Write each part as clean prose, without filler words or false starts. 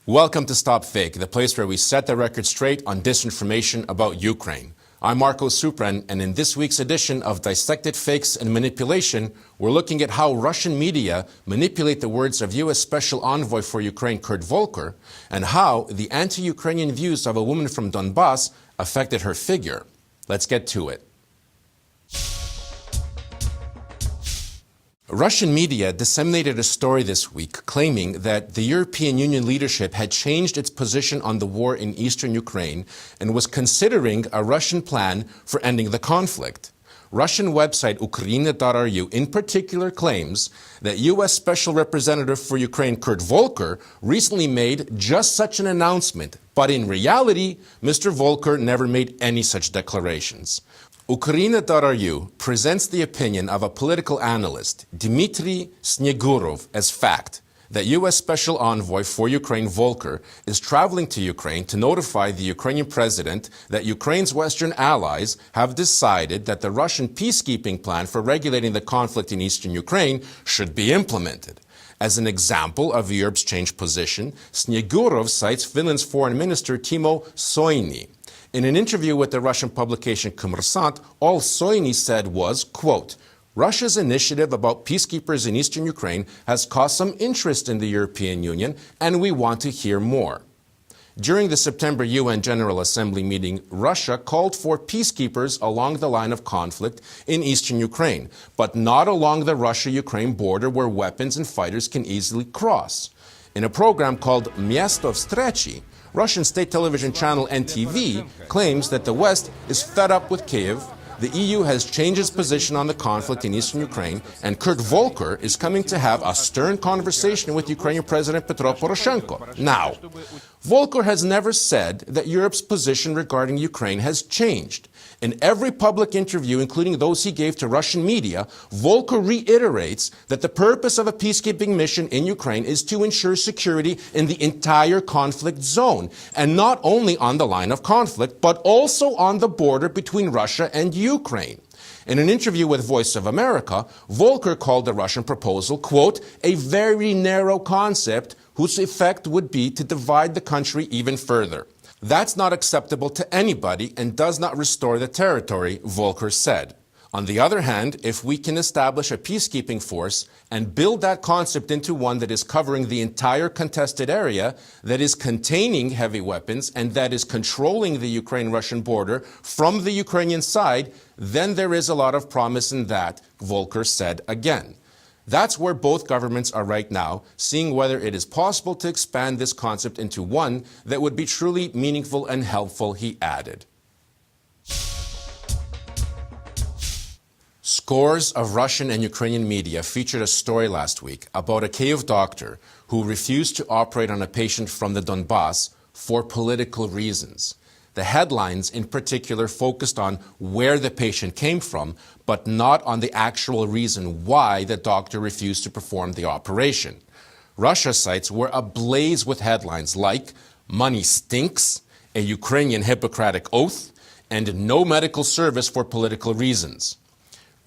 Welcome to StopFake, the place where we set the record straight on disinformation about Ukraine. I'm Marko Suprun, and in this week's edition of Dissected Fakes and Manipulation, we're looking at how Russian media manipulate the words of U.S. Special Envoy for Ukraine Kurt Volker, and how the anti-Ukrainian views of a woman from Donbass affected her figure. Let's get to it. Russian media disseminated a story this week claiming that the European Union leadership had changed its position on the war in eastern Ukraine and was considering a Russian plan for ending the conflict. Russian website Ukrainian.ru in particular claims that U.S. Special Representative for Ukraine Kurt Volker recently made just such an announcement, but in reality, Mr. Volker never made any such declarations. Ukrainian.ru presents the opinion of a political analyst, Dmitry Snegurov, as fact that U.S. Special Envoy for Ukraine Volker is traveling to Ukraine to notify the Ukrainian president that Ukraine's Western allies have decided that the Russian peacekeeping plan for regulating the conflict in eastern Ukraine should be implemented. As an example of Europe's changed position, Snegurov cites Finland's Foreign Minister Timo Soini. In an interview with the Russian publication Kommersant, all Soini said was, quote, Russia's initiative about peacekeepers in eastern Ukraine has caused some interest in the European Union, and we want to hear more. During the September UN General Assembly meeting, Russia called for peacekeepers along the line of conflict in eastern Ukraine, but not along the Russia-Ukraine border where weapons and fighters can easily cross. In a program called Miasto Vstrechi, Russian state television channel NTV claims that the West is fed up with Kiev, the EU has changed its position on the conflict in eastern Ukraine, and Kurt Volker is coming to have a stern conversation with Ukrainian President Petro Poroshenko. Now, Volker has never said that Europe's position regarding Ukraine has changed. In every public interview, including those he gave to Russian media, Volker reiterates that the purpose of a peacekeeping mission in Ukraine is to ensure security in the entire conflict zone, and not only on the line of conflict, but also on the border between Russia and Ukraine. In an interview with Voice of America, Volker called the Russian proposal, quote, a very narrow concept whose effect would be to divide the country even further. That's not acceptable to anybody and does not restore the territory, Volker said. On the other hand, if we can establish a peacekeeping force and build that concept into one that is covering the entire contested area, that is containing heavy weapons, and that is controlling the Ukraine-Russian border from the Ukrainian side, then there is a lot of promise in that, Volker said again. That's where both governments are right now, seeing whether it is possible to expand this concept into one that would be truly meaningful and helpful, he added. Scores of Russian and Ukrainian media featured a story last week about a Kyiv doctor who refused to operate on a patient from the Donbass for political reasons. The headlines in particular focused on where the patient came from, but not on the actual reason why the doctor refused to perform the operation. Russia sites were ablaze with headlines like "Money Stinks," "A Ukrainian Hippocratic Oath," and "No medical service for political reasons."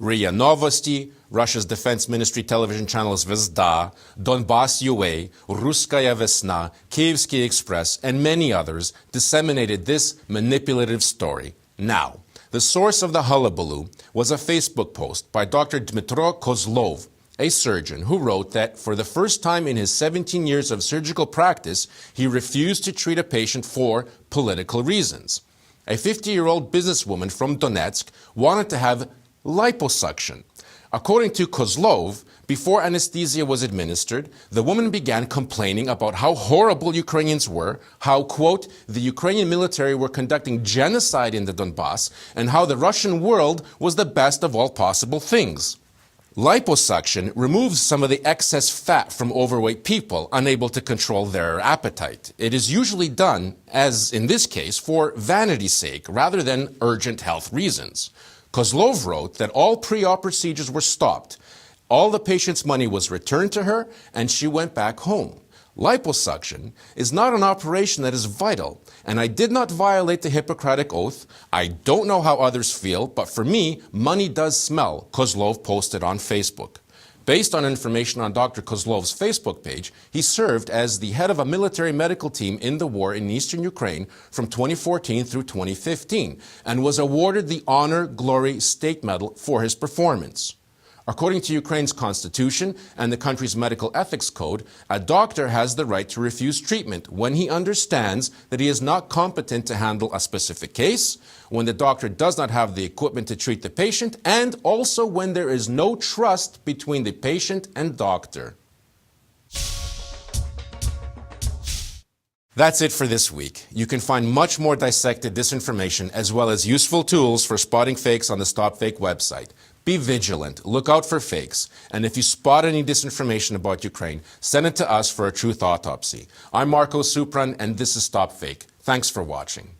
RIA Novosti, Russia's Defense Ministry television channel Zvezda, Donbass UA, Ruskaya Vesna, Kyivsky Express, and many others disseminated this manipulative story. Now, the source of the hullabaloo was a Facebook post by Dr. Dmitro Kozlov, a surgeon who wrote that for the first time in his 17 years of surgical practice, he refused to treat a patient for political reasons. A 50-year-old businesswoman from Donetsk wanted to have liposuction. According to Kozlov, before anesthesia was administered, the woman began complaining about how horrible Ukrainians were, how, quote, the Ukrainian military were conducting genocide in the Donbass, and how the Russian world was the best of all possible things. Liposuction removes some of the excess fat from overweight people unable to control their appetite. It is usually done, as in this case, for vanity's sake rather than urgent health reasons. Kozlov wrote that all pre-op procedures were stopped. All the patient's money was returned to her, and she went back home. Liposuction is not an operation that is vital, and I did not violate the Hippocratic Oath. I don't know how others feel, but for me, money does smell, Kozlov posted on Facebook. Based on information on Dr. Kozlov's Facebook page, he served as the head of a military medical team in the war in eastern Ukraine from 2014 through 2015 and was awarded the Honor Glory State Medal for his performance. According to Ukraine's constitution and the country's medical ethics code, a doctor has the right to refuse treatment when he understands that he is not competent to handle a specific case, when the doctor does not have the equipment to treat the patient, and also when there is no trust between the patient and doctor. That's it for this week. You can find much more dissected disinformation as well as useful tools for spotting fakes on the StopFake website. Be vigilant, look out for fakes, and if you spot any disinformation about Ukraine, send it to us for a truth autopsy. I'm Marko Suprun, and this is StopFake. Thanks for watching.